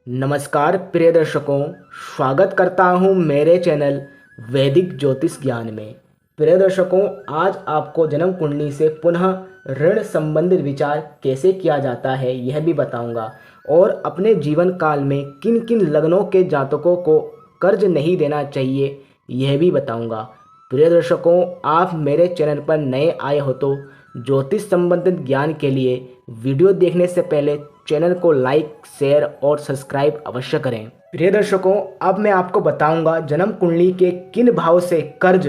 नमस्कार प्रिय दर्शकों, स्वागत करता हूं मेरे चैनल वैदिक ज्योतिष ज्ञान में। प्रिय दर्शकों, आज आपको जन्म कुंडली से पुनः ऋण संबंधित विचार कैसे किया जाता है यह भी बताऊंगा और अपने जीवन काल में किन किन लग्नों के जातकों को कर्ज नहीं देना चाहिए यह भी बताऊंगा। प्रिय दर्शकों, आप मेरे चैनल पर नए आए हो तो ज्योतिष संबंधित ज्ञान के लिए वीडियो देखने से पहले चैनल को लाइक, शेयर और सब्सक्राइब अवश्य करें। प्रिय दर्शकों, अब मैं आपको बताऊंगा जन्म कुंडली के किन भाव से कर्ज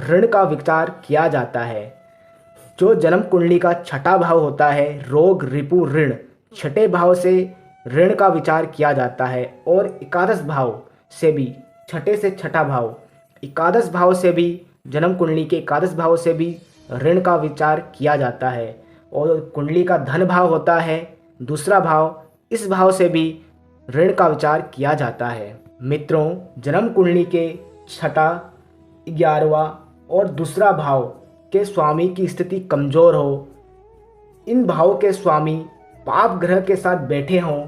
ऋण का विचार किया जाता है। जो जन्म कुंडली का छठा भाव होता है रोग रिपु ऋण, छठे भाव से ऋण का विचार किया जाता है और एकादश भाव से भी, छठे से छठा भाव, एकादश भाव से भी, जन्म कुंडली के एकादश भाव से भी ऋण का विचार किया जाता है। और कुंडली का धन भाव होता है दूसरा भाव, इस भाव से भी ऋण का विचार किया जाता है। मित्रों, जन्म कुंडली के छठा, 11वां और दूसरा भाव के स्वामी की स्थिति कमजोर हो, इन भाव के स्वामी पाप ग्रह के साथ बैठे हों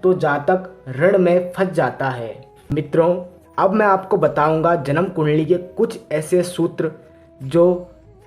तो जातक ऋण में फंस जाता है। मित्रों, अब मैं आपको बताऊंगा जन्म कुंडली के कुछ ऐसे सूत्र जो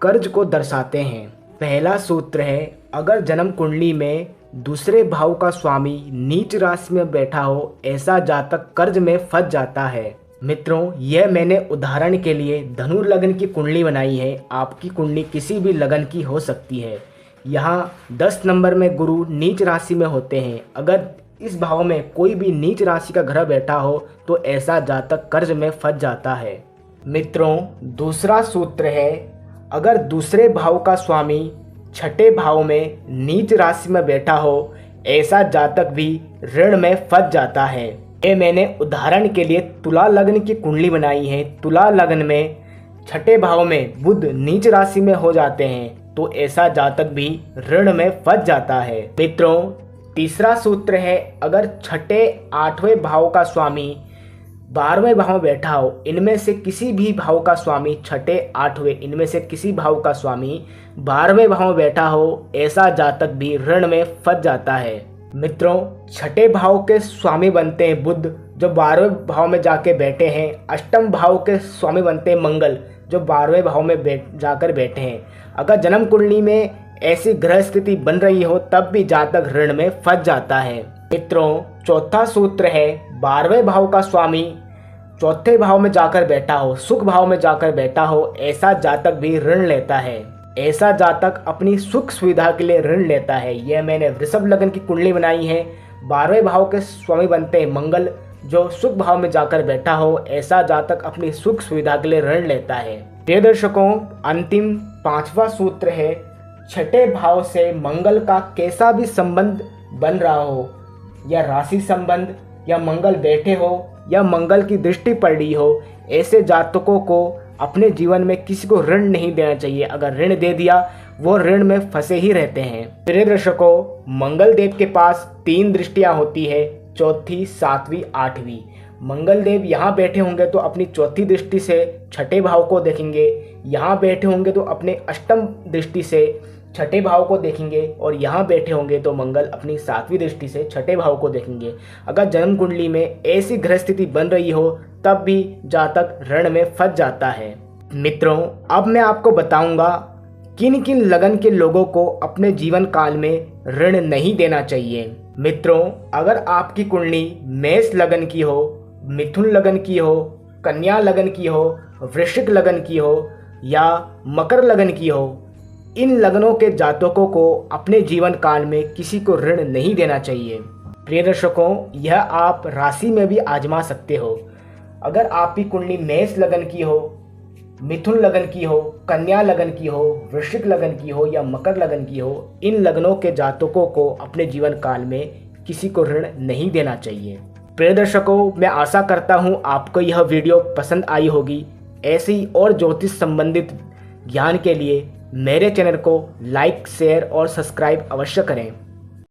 कर्ज को दर्शाते हैं। पहला सूत्र है, अगर जन्म कुंडली में दूसरे भाव का स्वामी नीच राशि में बैठा हो, ऐसा जातक कर्ज में फंस जाता है। मित्रों, यह मैंने उदाहरण के लिए धनु लग्न की कुंडली बनाई है। आपकी कुंडली किसी भी लग्न की हो सकती है। यहाँ 10 नंबर में गुरु नीच राशि में होते हैं। अगर इस भाव में कोई भी नीच राशि का ग्रह बैठा हो तो ऐसा जातक कर्ज में फंस जाता है। मित्रों, दूसरा सूत्र है, अगर दूसरे भाव का स्वामी छठे भाव में नीच राशि में बैठा हो, ऐसा जातक भी ऋण में फंस जाता है। ये मैंने उदाहरण के लिए तुला लग्न की कुंडली बनाई है। तुला लग्न में छठे भाव में बुध नीच राशि में हो जाते हैं तो ऐसा जातक भी ऋण में फंस जाता है। मित्रों, तीसरा सूत्र है, अगर छठे 8वें भाव का स्वामी 12वें भाव में बैठा हो, इनमें से किसी भी भाव का स्वामी छठे 8वें, इनमें से किसी भाव का स्वामी 12वें भाव में बैठा हो, ऐसा जातक भी ऋण में फंस जाता है। मित्रों, छठे भाव के स्वामी बनते हैं बुध, जो 12वें भाव में जाके बैठे हैं। अष्टम भाव के स्वामी बनते हैं मंगल, जो 12वें भाव में जाकर बैठे हैं। अगर जन्म कुंडली में ऐसी ग्रह स्थिति बन रही हो तब भी जातक ऋण में फंस जाता है। मित्रों, चौथा सूत्र है, 12वें भाव का स्वामी चौथे भाव में जाकर बैठा हो, सुख भाव में जाकर बैठा हो, ऐसा जातक भी ऋण लेता है। ऐसा जातक अपनी सुख सुविधा के लिए ऋण लेता है। यह मैंने वृषभ लग्न की कुंडली बनाई है। 12वें भाव के स्वामी बनते हैं मंगल, जो सुख भाव में जाकर बैठा हो, ऐसा जातक अपनी सुख सुविधा के लिए ऋण लेता है। प्रिय दर्शकों, अंतिम 5वां सूत्र है, छठे भाव से मंगल का कैसा भी संबंध बन रहा हो, या राशि संबंध, या मंगल बैठे हो, या मंगल की दृष्टि पड़ रही हो, ऐसे जातकों को अपने जीवन में किसी को ऋण नहीं देना चाहिए। अगर ऋण दे दिया वो ऋण में फंसे ही रहते हैं। प्रिय दर्शकों, मंगल देव के पास 3 दृष्टियां होती है, चौथी, 7वीं, 8वीं। मंगल देव यहाँ बैठे होंगे तो अपनी चौथी दृष्टि से छठे भाव को देखेंगे, यहाँ बैठे होंगे तो अपने अष्टम दृष्टि से छठे भाव को देखेंगे, और यहाँ बैठे होंगे तो मंगल अपनी 7वीं दृष्टि से छठे भाव को देखेंगे। अगर जन्म कुंडली में ऐसी ग्रह स्थिति बन रही हो तब भी जातक ऋण में फंस जाता है। मित्रों, अब मैं आपको बताऊंगा किन किन लगन के लोगों को अपने जीवन काल में ऋण नहीं देना चाहिए। मित्रों, अगर आपकी कुंडली मेष लगन की हो, मिथुन लगन की हो, कन्या लगन की हो, वृश्चिक लगन की हो या मकर लगन की हो, इन लग्नों के जातकों को अपने जीवन काल में किसी को ऋण नहीं देना चाहिए। प्रिय दर्शकों, यह आप राशि में भी आजमा सकते हो। अगर आपकी कुंडली मेष लगन की हो, मिथुन लगन की हो, कन्या लगन की हो, वृश्चिक लगन की हो या मकर लगन की हो, इन लग्नों के जातकों को अपने जीवन काल में किसी को ऋण नहीं देना चाहिए। प्रिय दर्शकों, मैं आशा करता हूँ आपको यह वीडियो पसंद आई होगी। ऐसी और ज्योतिष संबंधित ज्ञान के लिए मेरे चैनल को लाइक, शेयर और सब्सक्राइब अवश्य करें।